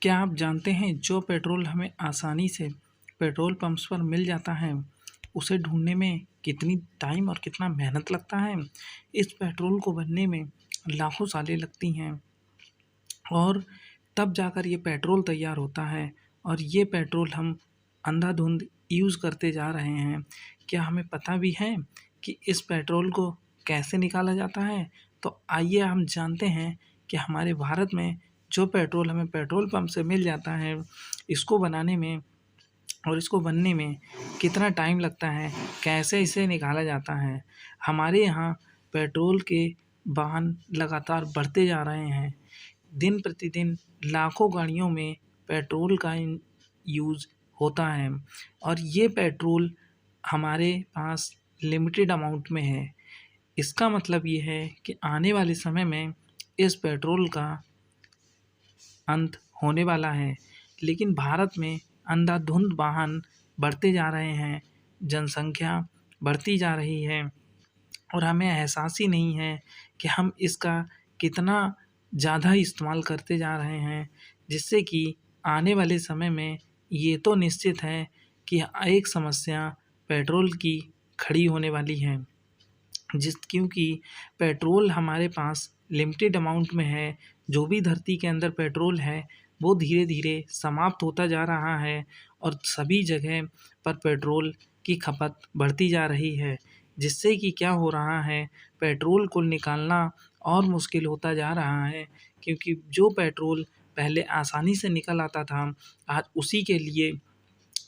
क्या आप जानते हैं जो पेट्रोल हमें आसानी से पेट्रोल पंप्स पर मिल जाता है, उसे ढूँढने में कितनी टाइम और कितना मेहनत लगता है? इस पेट्रोल को बनने में लाखों सालें लगती हैं और तब जाकर ये पेट्रोल तैयार होता है और ये पेट्रोल हम अंधाधुंध यूज़ करते जा रहे हैं। क्या हमें पता भी है कि इस पेट्रोल को कैसे निकाला जाता है? तो आइए हम जानते हैं कि हमारे भारत में जो पेट्रोल हमें पेट्रोल पंप से मिल जाता है, इसको बनाने में और इसको बनने में कितना टाइम लगता है, कैसे इसे निकाला जाता है। हमारे यहाँ पेट्रोल के वाहन लगातार बढ़ते जा रहे हैं। दिन प्रतिदिन लाखों गाड़ियों में पेट्रोल का यूज़ होता है और ये पेट्रोल हमारे पास लिमिटेड अमाउंट में है। इसका मतलब ये है कि आने वाले समय में इस पेट्रोल का अंत होने वाला है। लेकिन भारत में अंधाधुंध वाहन बढ़ते जा रहे हैं, जनसंख्या बढ़ती जा रही है और हमें एहसास ही नहीं है कि हम इसका कितना ज़्यादा इस्तेमाल करते जा रहे हैं, जिससे कि आने वाले समय में ये तो निश्चित है कि एक समस्या पेट्रोल की खड़ी होने वाली है। क्योंकि पेट्रोल हमारे पास लिमिटेड अमाउंट में है। जो भी धरती के अंदर पेट्रोल है, वो धीरे-धीरे समाप्त होता जा रहा है और सभी जगह पर पेट्रोल की खपत बढ़ती जा रही है। जिससे कि क्या हो रहा है, पेट्रोल को निकालना और मुश्किल होता जा रहा है, क्योंकि जो पेट्रोल पहले आसानी से निकल आता था, आज उसी के लिए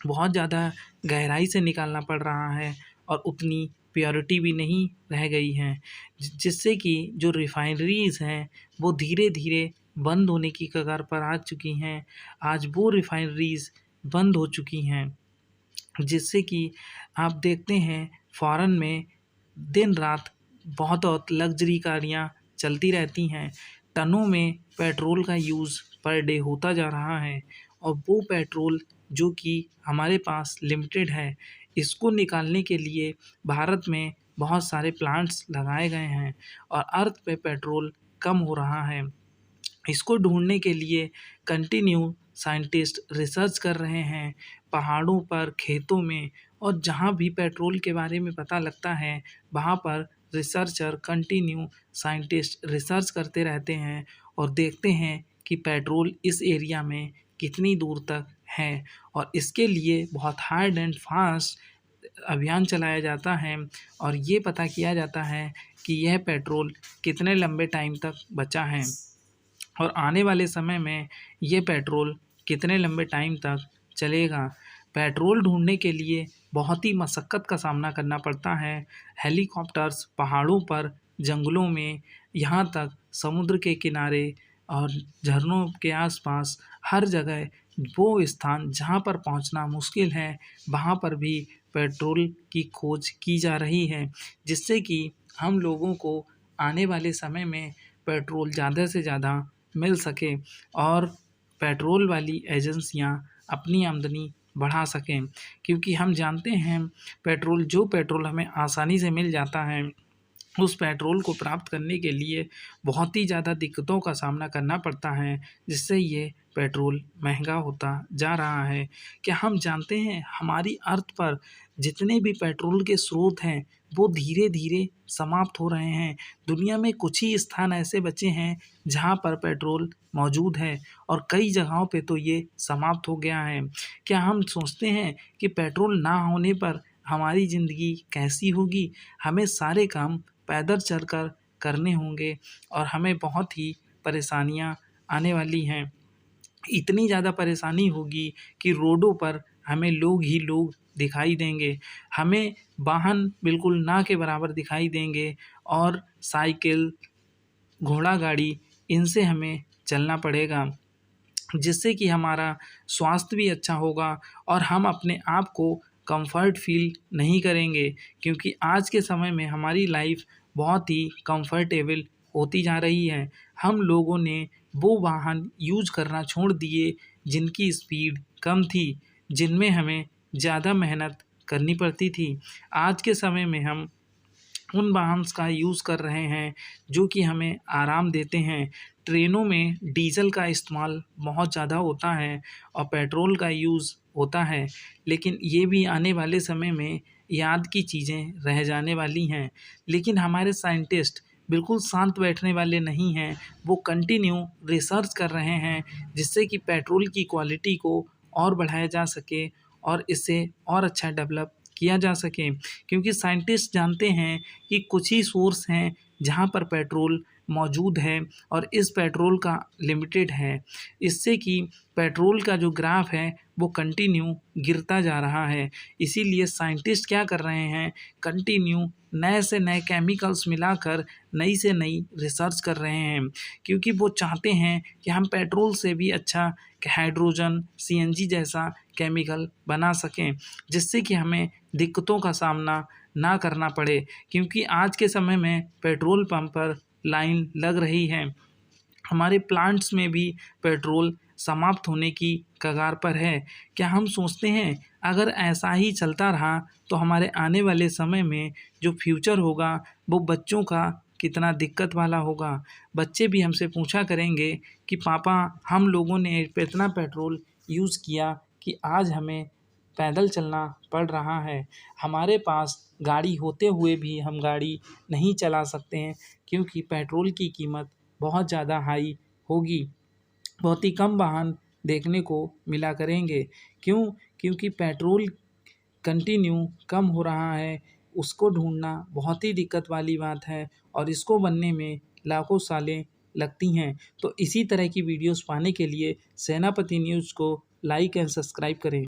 बहुत ज़्यादा गहराई से निकालना पड़ रहा है और उतनी प्योरिटी भी नहीं रह गई है। जिससे कि जो रिफ़ाइनरीज़ हैं, वो धीरे-धीरे बंद होने की कगार पर आ चुकी हैं। आज वो रिफ़ाइनरीज़ बंद हो चुकी हैं, जिससे कि आप देखते हैं फ़ॉरेन में दिन-रात बहुत लग्ज़री गाड़ियाँ चलती रहती हैं। टनों में पेट्रोल का यूज़ पर डे होता जा रहा है और वो पेट्रोल जो कि हमारे पास लिमिटेड है, इसको निकालने के लिए भारत में बहुत सारे प्लांट्स लगाए गए हैं और अर्थ पे पेट्रोल कम हो रहा है। इसको ढूँढने के लिए कंटिन्यू साइंटिस्ट रिसर्च कर रहे हैं, पहाड़ों पर, खेतों में और जहाँ भी पेट्रोल के बारे में पता लगता है, वहाँ पर रिसर्चर कंटिन्यू साइंटिस्ट रिसर्च करते रहते हैं और देखते हैं कि पेट्रोल इस एरिया में कितनी दूर तक है और इसके लिए बहुत हार्ड एंड फास्ट अभियान चलाया जाता है और ये पता किया जाता है कि यह पेट्रोल कितने लंबे टाइम तक बचा है और आने वाले समय में ये पेट्रोल कितने लंबे टाइम तक चलेगा। पेट्रोल ढूँढने के लिए बहुत ही मशक्क़त का सामना करना पड़ता है। हेलीकॉप्टर्स पहाड़ों पर, जंगलों में, यहाँ तक समुद्र के किनारे और झरनों के आसपास हर जगह वो स्थान जहाँ पर पहुँचना मुश्किल है, वहाँ पर भी पेट्रोल की खोज की जा रही है, जिससे कि हम लोगों को आने वाले समय में पेट्रोल ज़्यादा से ज़्यादा मिल सके और पेट्रोल वाली एजेंसियाँ अपनी आमदनी बढ़ा सकें। क्योंकि हम जानते हैं पेट्रोल हमें आसानी से मिल जाता है, उस पेट्रोल को प्राप्त करने के लिए बहुत ही ज़्यादा दिक्कतों का सामना करना पड़ता है, जिससे ये पेट्रोल महँगा होता जा रहा है। क्या हम जानते हैं हमारी अर्थ पर जितने भी पेट्रोल के स्रोत हैं, वो धीरे-धीरे समाप्त हो रहे हैं। दुनिया में कुछ ही स्थान ऐसे बचे हैं जहाँ पर पेट्रोल मौजूद है और कई जगहों पे तो ये समाप्त हो गया है। क्या हम सोचते हैं कि पेट्रोल ना होने पर हमारी ज़िंदगी कैसी होगी? हमें सारे काम पैदल चलकर करने होंगे और हमें बहुत ही परेशानियाँ आने वाली हैं। इतनी ज़्यादा परेशानी होगी कि रोडों पर हमें लोग ही लोग दिखाई देंगे। हमें वाहन बिल्कुल ना के बराबर दिखाई देंगे और साइकिल, घोड़ा गाड़ी इनसे हमें चलना पड़ेगा, जिससे कि हमारा स्वास्थ्य भी अच्छा होगा और हम अपने आप को कंफर्ट फ़ील नहीं करेंगे, क्योंकि आज के समय में हमारी लाइफ बहुत ही कंफर्टेबल होती जा रही है। हम लोगों ने वो वाहन यूज़ करना छोड़ दिए जिनकी स्पीड कम थी, जिनमें हमें ज़्यादा मेहनत करनी पड़ती थी। आज के समय में हम उन वाहन का यूज़ कर रहे हैं जो कि हमें आराम देते हैं। ट्रेनों में डीज़ल का इस्तेमाल बहुत ज़्यादा होता है और पेट्रोल का यूज़ होता है, लेकिन ये भी आने वाले समय में याद की चीज़ें रह जाने वाली हैं। लेकिन हमारे साइंटिस्ट बिल्कुल शांत बैठने वाले नहीं हैं, वो कंटिन्यू रिसर्च कर रहे हैं जिससे कि पेट्रोल की क्वालिटी को और बढ़ाया जा सके और इसे और अच्छा डेवलप किया जा सके। क्योंकि साइंटिस्ट जानते हैं कि कुछ ही सोर्स हैं जहाँ पर पेट्रोल मौजूद है और इस पेट्रोल का लिमिटेड है। इससे कि पेट्रोल का जो ग्राफ है वो कंटिन्यू गिरता जा रहा है। इसीलिए साइंटिस्ट क्या कर रहे हैं, कंटिन्यू नए से नए केमिकल्स मिलाकर नई से नई रिसर्च कर रहे हैं, क्योंकि वो चाहते हैं कि हम पेट्रोल से भी अच्छा हाइड्रोजन, सीएनजी जैसा केमिकल बना सकें, जिससे कि हमें दिक्कतों का सामना ना करना पड़े। क्योंकि आज के समय में पेट्रोल पंप पर लाइन लग रही है, हमारे प्लांट्स में भी पेट्रोल समाप्त होने की कगार पर है। क्या हम सोचते हैं अगर ऐसा ही चलता रहा तो हमारे आने वाले समय में जो फ्यूचर होगा वो बच्चों का कितना दिक्कत वाला होगा। बच्चे भी हमसे पूछा करेंगे कि पापा हम लोगों ने इतना पेट्रोल यूज़ किया कि आज हमें पैदल चलना पड़ रहा है। हमारे पास गाड़ी होते हुए भी हम गाड़ी नहीं चला सकते हैं, क्योंकि पेट्रोल की कीमत बहुत ज़्यादा हाई होगी। बहुत ही कम वाहन देखने को मिला करेंगे। क्यों? क्योंकि पेट्रोल कंटिन्यू कम हो रहा है, उसको ढूँढना बहुत ही दिक्कत वाली बात है और इसको बनने में लाखों सालें लगती हैं। तो इसी तरह की वीडियोज़ पाने के लिए सेनापति न्यूज़ को लाइक एंड सब्सक्राइब करें।